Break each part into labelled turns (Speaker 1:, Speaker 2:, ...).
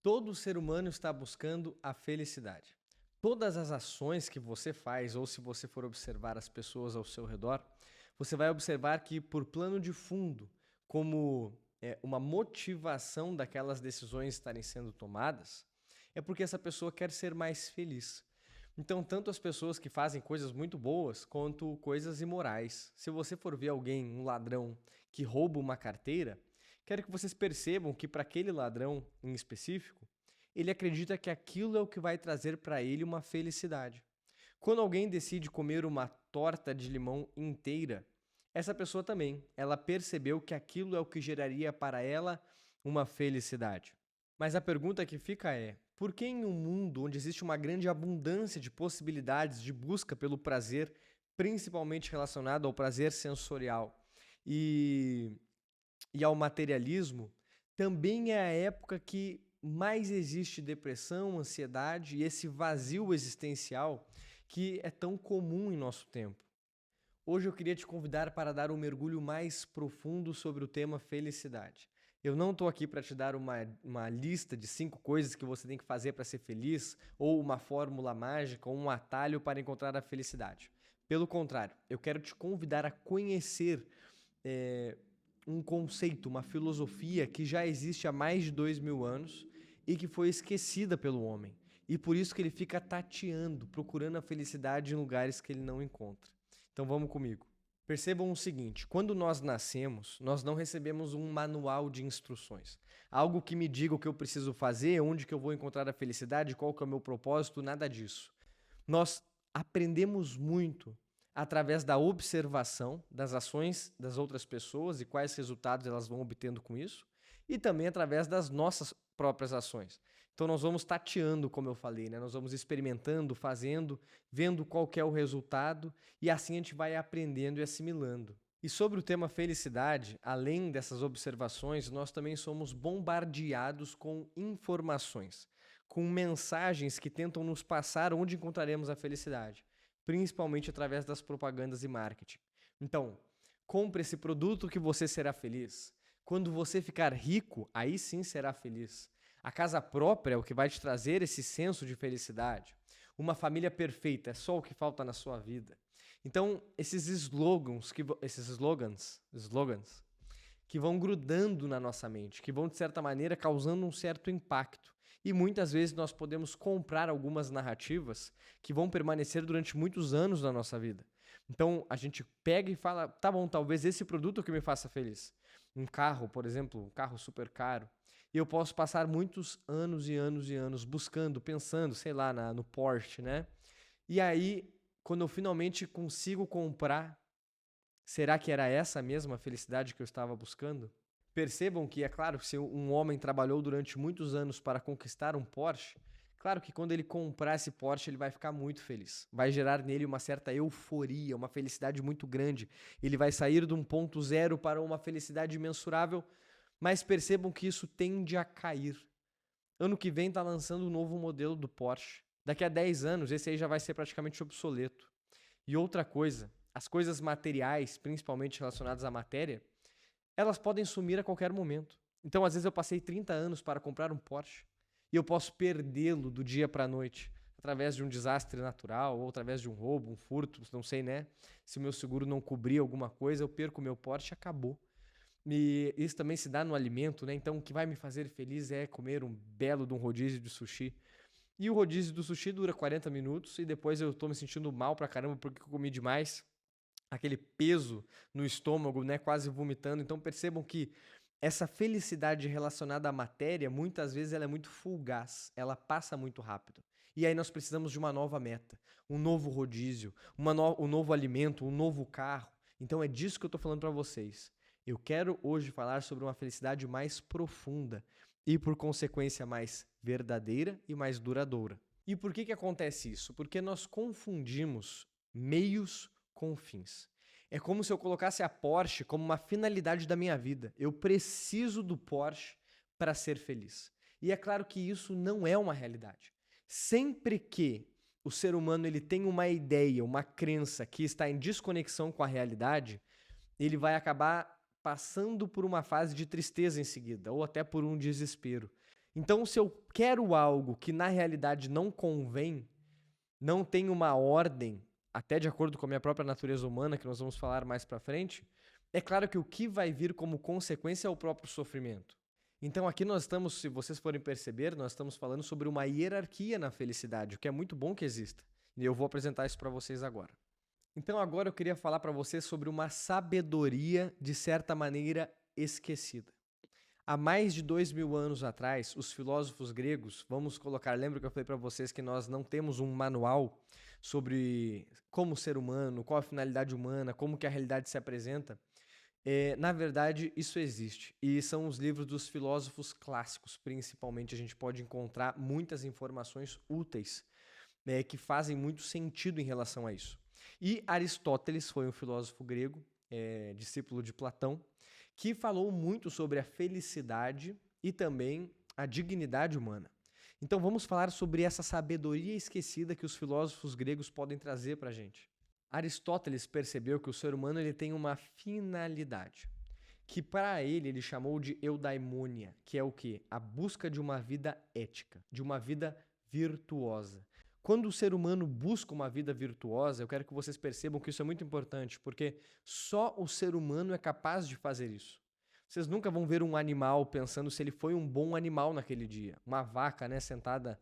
Speaker 1: Todo ser humano está buscando a felicidade. Todas as ações que você faz, ou se você for observar as pessoas ao seu redor, você vai observar que, por plano de fundo, como uma motivação daquelas decisões estarem sendo tomadas, é porque essa pessoa quer ser mais feliz. Então, tanto as pessoas que fazem coisas muito boas quanto coisas imorais. Se você for ver alguém, um ladrão, que rouba uma carteira, quero que vocês percebam que para aquele ladrão em específico, ele acredita que aquilo é o que vai trazer para ele uma felicidade. Quando alguém decide comer uma torta de limão inteira, essa pessoa também, ela percebeu que aquilo é o que geraria para ela uma felicidade. Mas a pergunta que fica é: por que em um mundo onde existe uma grande abundância de possibilidades de busca pelo prazer, principalmente relacionado ao prazer sensorial e, e ao materialismo, também é a época que mais existe depressão, ansiedade e esse vazio existencial que é tão comum em nosso tempo? Hoje eu queria te convidar para dar um mergulho mais profundo sobre o tema felicidade. Eu não estou aqui para te dar uma lista de 5 coisas que você tem que fazer para ser feliz, ou uma fórmula mágica, ou um atalho para encontrar a felicidade. Pelo contrário, eu quero te convidar a conhecer eh, um conceito, uma filosofia que já existe há mais de 2000 anos e que foi esquecida pelo homem. E por isso que ele fica tateando, procurando a felicidade em lugares que ele não encontra. Então vamos comigo. Percebam o seguinte: quando nós nascemos, nós não recebemos um manual de instruções. Algo que me diga o que eu preciso fazer, onde que eu vou encontrar a felicidade, qual que é o meu propósito, nada disso. Nós aprendemos muito através da observação das ações das outras pessoas e quais resultados elas vão obtendo com isso, e também através das nossas próprias ações. Então nós vamos tateando, como eu falei, né? Nós vamos experimentando, fazendo, vendo qual que é o resultado e assim a gente vai aprendendo e assimilando. E sobre o tema felicidade, além dessas observações, nós também somos bombardeados com informações, com mensagens que tentam nos passar onde encontraremos a felicidade, principalmente através das propagandas e marketing. Então, compre esse produto que você será feliz. Quando você ficar rico, aí sim será feliz. A casa própria é o que vai te trazer esse senso de felicidade. Uma família perfeita é só o que falta na sua vida. Então, esses slogans que vão grudando na nossa mente, que vão, de certa maneira, causando um certo impacto. E muitas vezes nós podemos comprar algumas narrativas que vão permanecer durante muitos anos na nossa vida. Então a gente pega e fala: tá bom, talvez esse produto que me faça feliz. Um carro, por exemplo, um carro super caro. E eu posso passar muitos anos e anos e anos buscando, pensando, sei lá, no Porsche, né? E aí, quando eu finalmente consigo comprar, será que era essa a mesma felicidade que eu estava buscando? Percebam que, é claro, se um homem trabalhou durante muitos anos para conquistar um Porsche, claro que quando ele comprar esse Porsche ele vai ficar muito feliz. Vai gerar nele uma certa euforia, uma felicidade muito grande. Ele vai sair de um ponto zero para uma felicidade imensurável, mas percebam que isso tende a cair. Ano que vem está lançando um novo modelo do Porsche. Daqui a 10 anos esse aí já vai ser praticamente obsoleto. E outra coisa, as coisas materiais, principalmente relacionadas à matéria, elas podem sumir a qualquer momento. Então, às vezes, eu passei 30 anos para comprar um Porsche e eu posso perdê-lo do dia para a noite, através de um desastre natural ou através de um roubo, um furto, não sei, né? Se o meu seguro não cobrir alguma coisa, eu perco o meu Porsche e acabou. E isso também se dá no alimento, né? Então, o que vai me fazer feliz é comer um belo de um rodízio de sushi. E o rodízio do sushi dura 40 minutos e depois eu tô me sentindo mal pra caramba porque eu comi demais, aquele peso no estômago, né, quase vomitando. Então percebam que essa felicidade relacionada à matéria, muitas vezes ela é muito fugaz, ela passa muito rápido. E aí nós precisamos de uma nova meta, um novo rodízio, um novo alimento, um novo carro. Então é disso que eu estou falando para vocês. Eu quero hoje falar sobre uma felicidade mais profunda e, por consequência, mais verdadeira e mais duradoura. E por que acontece isso? Porque nós confundimos meios com fins. É como se eu colocasse a Porsche como uma finalidade da minha vida. Eu preciso do Porsche para ser feliz. E é claro que isso não é uma realidade. Sempre que o ser humano ele tem uma ideia, uma crença que está em desconexão com a realidade, ele vai acabar passando por uma fase de tristeza em seguida, ou até por um desespero. Então, se eu quero algo que na realidade não convém, não tem uma ordem, até de acordo com a minha própria natureza humana, que nós vamos falar mais pra frente, é claro que o que vai vir como consequência é o próprio sofrimento. Então aqui nós estamos, se vocês forem perceber, nós estamos falando sobre uma hierarquia na felicidade, o que é muito bom que exista. E eu vou apresentar isso para vocês agora. Então agora eu queria falar para vocês sobre uma sabedoria de certa maneira esquecida. Há mais de 2000 anos atrás, os filósofos gregos, vamos colocar, lembra que eu falei para vocês que nós não temos um manual sobre como ser humano, qual a finalidade humana, como que a realidade se apresenta? Na verdade, isso existe. E são os livros dos filósofos clássicos, principalmente. A gente pode encontrar muitas informações úteis, que fazem muito sentido em relação a isso. E Aristóteles foi um filósofo grego, discípulo de Platão, que falou muito sobre a felicidade e também a dignidade humana. Então vamos falar sobre essa sabedoria esquecida que os filósofos gregos podem trazer para a gente. Aristóteles percebeu que o ser humano ele tem uma finalidade, que para ele chamou de eudaimonia, que é o quê? A busca de uma vida ética, de uma vida virtuosa. Quando o ser humano busca uma vida virtuosa, eu quero que vocês percebam que isso é muito importante, porque só o ser humano é capaz de fazer isso. Vocês nunca vão ver um animal pensando se ele foi um bom animal naquele dia. Uma vaca, né, sentada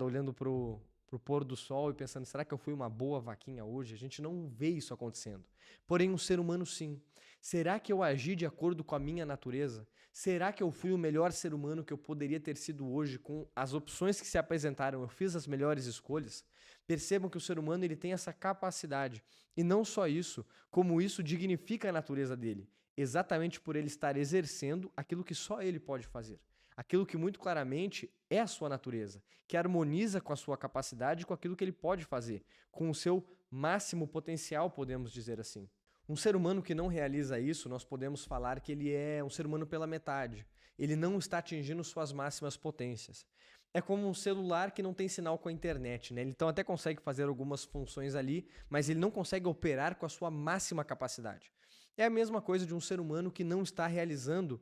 Speaker 1: olhando pro pôr do sol e pensando, será que eu fui uma boa vaquinha hoje? A gente não vê isso acontecendo. Porém, um ser humano sim. Será que eu agi de acordo com a minha natureza? Será que eu fui o melhor ser humano que eu poderia ter sido hoje com as opções que se apresentaram? Eu fiz as melhores escolhas? Percebam que o ser humano ele tem essa capacidade. E não só isso, como isso dignifica a natureza dele. Exatamente por ele estar exercendo aquilo que só ele pode fazer. Aquilo que muito claramente é a sua natureza, que harmoniza com a sua capacidade e com aquilo que ele pode fazer, com o seu máximo potencial, podemos dizer assim. Um ser humano que não realiza isso, nós podemos falar que ele é um ser humano pela metade. Ele não está atingindo suas máximas potências. É como um celular que não tem sinal com a internet, né? Ele então até consegue fazer algumas funções ali, mas ele não consegue operar com a sua máxima capacidade. É a mesma coisa de um ser humano que não está realizando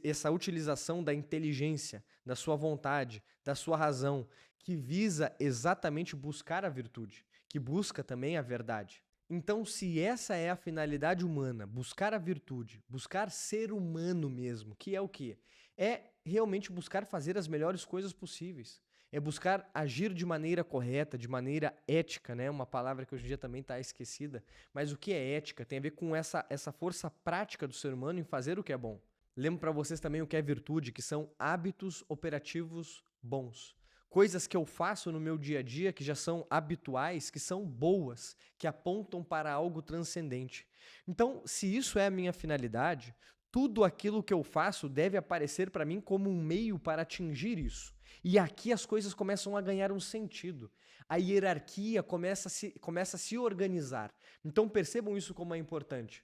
Speaker 1: essa utilização da inteligência, da sua vontade, da sua razão, que visa exatamente buscar a virtude, que busca também a verdade. Então, se essa é a finalidade humana, buscar a virtude, buscar ser humano mesmo, que é o quê? É realmente buscar fazer as melhores coisas possíveis. É buscar agir de maneira correta, de maneira ética, né? Uma palavra que hoje em dia também está esquecida. Mas o que é ética? Tem a ver com essa força prática do ser humano em fazer o que é bom. Lembro para vocês também o que é virtude, que são hábitos operativos bons. Coisas que eu faço no meu dia a dia que já são habituais, que são boas, que apontam para algo transcendente. Então, se isso é a minha finalidade, tudo aquilo que eu faço deve aparecer para mim como um meio para atingir isso. E aqui as coisas começam a ganhar um sentido. A hierarquia começa a se organizar. Então percebam isso como é importante.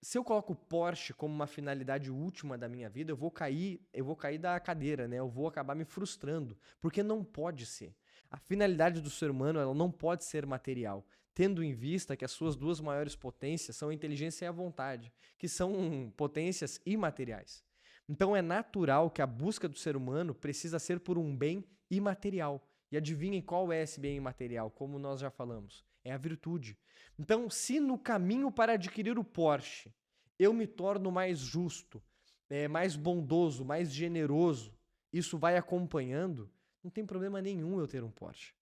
Speaker 1: Se eu coloco o Porsche como uma finalidade última da minha vida, eu vou cair da cadeira, né? Eu vou acabar me frustrando, porque não pode ser. A finalidade do ser humano, ela não pode ser material, tendo em vista que as suas duas maiores potências são a inteligência e a vontade, que são potências imateriais. Então é natural que a busca do ser humano precisa ser por um bem imaterial. E adivinhem qual é esse bem imaterial, como nós já falamos? É a virtude. Então, se no caminho para adquirir o Porsche eu me torno mais justo, mais bondoso, mais generoso, isso vai acompanhando, não tem problema nenhum eu ter um Porsche.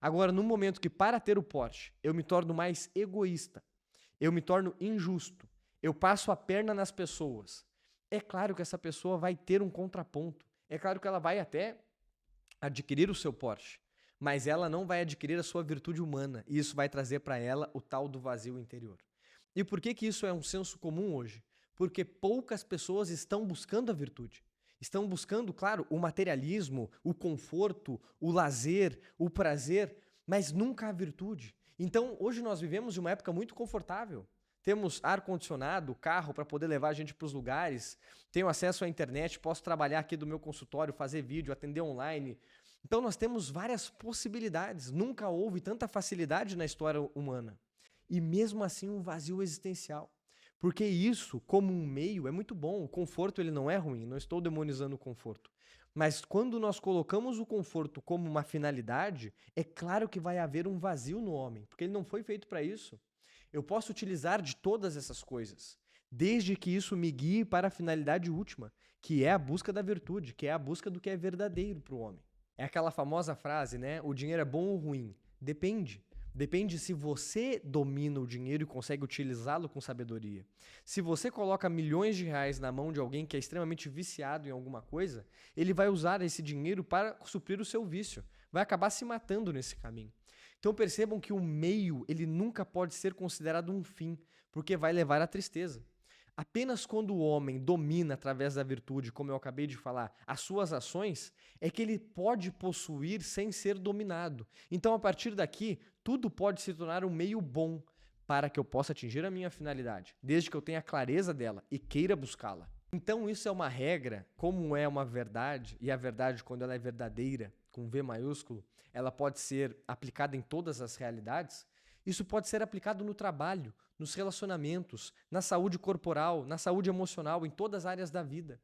Speaker 1: Agora, no momento que para ter o Porsche eu me torno mais egoísta, eu me torno injusto, eu passo a perna nas pessoas, é claro que essa pessoa vai ter um contraponto. É claro que ela vai até adquirir o seu Porsche, mas ela não vai adquirir a sua virtude humana, e isso vai trazer para ela o tal do vazio interior. E por que isso é um senso comum hoje? Porque poucas pessoas estão buscando a virtude. Estão buscando, claro, o materialismo, o conforto, o lazer, o prazer, mas nunca a virtude. Então, hoje nós vivemos de uma época muito confortável. Temos ar-condicionado, carro para poder levar a gente para os lugares, tenho acesso à internet, posso trabalhar aqui do meu consultório, fazer vídeo, atender online. Então nós temos várias possibilidades, nunca houve tanta facilidade na história humana. E mesmo assim um vazio existencial. Porque isso, como um meio, é muito bom. O conforto ele não é ruim, não estou demonizando o conforto. Mas quando nós colocamos o conforto como uma finalidade, é claro que vai haver um vazio no homem, porque ele não foi feito para isso. Eu posso utilizar de todas essas coisas, desde que isso me guie para a finalidade última, que é a busca da virtude, que é a busca do que é verdadeiro para o homem. É aquela famosa frase, né? O dinheiro é bom ou ruim? Depende. Depende se você domina o dinheiro e consegue utilizá-lo com sabedoria. Se você coloca milhões de reais na mão de alguém que é extremamente viciado em alguma coisa, ele vai usar esse dinheiro para suprir o seu vício. Vai acabar se matando nesse caminho. Então percebam que o meio, ele nunca pode ser considerado um fim, porque vai levar à tristeza. Apenas quando o homem domina através da virtude, como eu acabei de falar, as suas ações, é que ele pode possuir sem ser dominado. Então, a partir daqui, tudo pode se tornar um meio bom para que eu possa atingir a minha finalidade, desde que eu tenha clareza dela e queira buscá-la. Então, isso é uma regra, como é uma verdade, e a verdade, quando ela é verdadeira, com V maiúsculo, ela pode ser aplicada em todas as realidades. Isso pode ser aplicado no trabalho, nos relacionamentos, na saúde corporal, na saúde emocional, em todas as áreas da vida.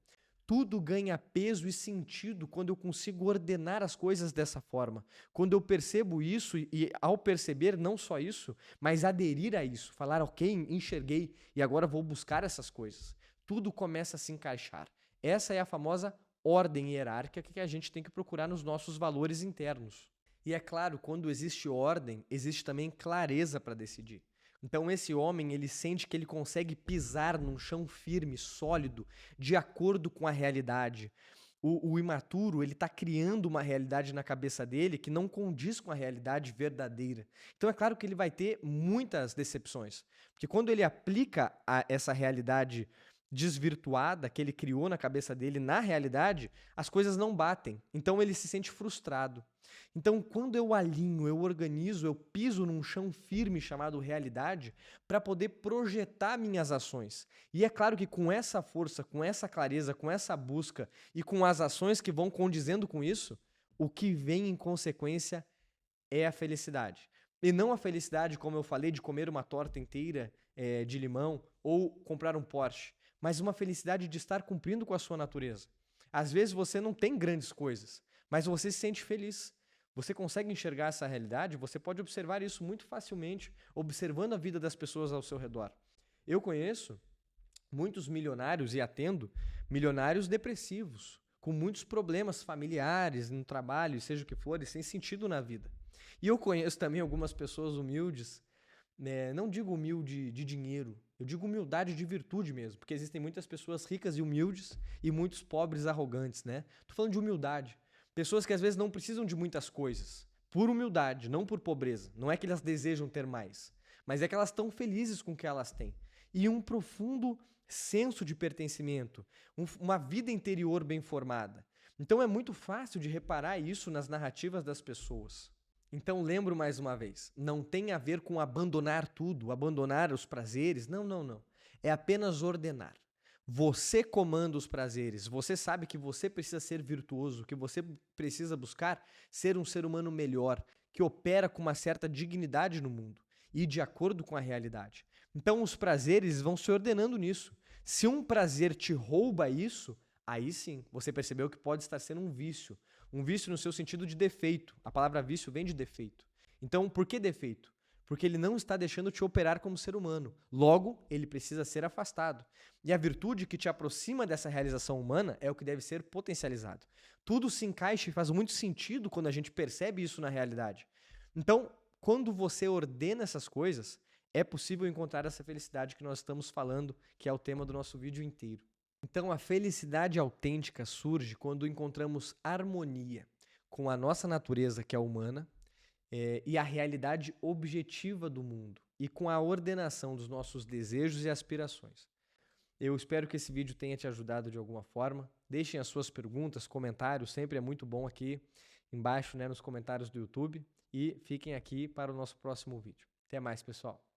Speaker 1: Tudo ganha peso e sentido quando eu consigo ordenar as coisas dessa forma. Quando eu percebo isso e ao perceber não só isso, mas aderir a isso, falar, ok, enxerguei e agora vou buscar essas coisas. Tudo começa a se encaixar. Essa é a famosa ordem hierárquica que a gente tem que procurar nos nossos valores internos. E é claro, quando existe ordem, existe também clareza para decidir. Então esse homem, ele sente que ele consegue pisar num chão firme, sólido, de acordo com a realidade. O imaturo, ele está criando uma realidade na cabeça dele que não condiz com a realidade verdadeira. Então é claro que ele vai ter muitas decepções. Porque quando ele aplica essa realidade desvirtuada que ele criou na cabeça dele na realidade, as coisas não batem. Então ele se sente frustrado. Então, quando eu alinho, eu organizo, eu piso num chão firme chamado realidade para poder projetar minhas ações. E é claro que com essa força, com essa clareza, com essa busca e com as ações que vão condizendo com isso, o que vem em consequência é a felicidade. E não a felicidade, como eu falei, de comer uma torta inteira de limão ou comprar um Porsche, mas uma felicidade de estar cumprindo com a sua natureza. Às vezes você não tem grandes coisas, mas você se sente feliz. Você consegue enxergar essa realidade? Você pode observar isso muito facilmente, observando a vida das pessoas ao seu redor. Eu conheço muitos milionários e atendo milionários depressivos, com muitos problemas familiares, no trabalho, seja o que for, e sem sentido na vida. E eu conheço também algumas pessoas humildes, né? Não digo humilde de dinheiro, eu digo humildade de virtude mesmo, porque existem muitas pessoas ricas e humildes e muitos pobres arrogantes, né? Tô falando de humildade. Pessoas que às vezes não precisam de muitas coisas, por humildade, não por pobreza. Não é que elas desejam ter mais, mas é que elas estão felizes com o que elas têm. E um profundo senso de pertencimento, uma vida interior bem formada. Então é muito fácil de reparar isso nas narrativas das pessoas. Então lembro mais uma vez, não tem a ver com abandonar tudo, abandonar os prazeres, não, não, não. É apenas ordenar. Você comanda os prazeres, você sabe que você precisa ser virtuoso, que você precisa buscar ser um ser humano melhor, que opera com uma certa dignidade no mundo e de acordo com a realidade. Então os prazeres vão se ordenando nisso. Se um prazer te rouba isso, aí sim, você percebeu que pode estar sendo um vício. Um vício no seu sentido de defeito. A palavra vício vem de defeito. Então, por que defeito? Porque ele não está deixando te operar como ser humano. Logo, ele precisa ser afastado. E a virtude que te aproxima dessa realização humana é o que deve ser potencializado. Tudo se encaixa e faz muito sentido quando a gente percebe isso na realidade. Então, quando você ordena essas coisas, é possível encontrar essa felicidade que nós estamos falando, que é o tema do nosso vídeo inteiro. Então, a felicidade autêntica surge quando encontramos harmonia com a nossa natureza, que é humana, e a realidade objetiva do mundo, e com a ordenação dos nossos desejos e aspirações. Eu espero que esse vídeo tenha te ajudado de alguma forma. Deixem as suas perguntas, comentários, sempre é muito bom aqui embaixo, né, nos comentários do YouTube. E fiquem aqui para o nosso próximo vídeo. Até mais, pessoal!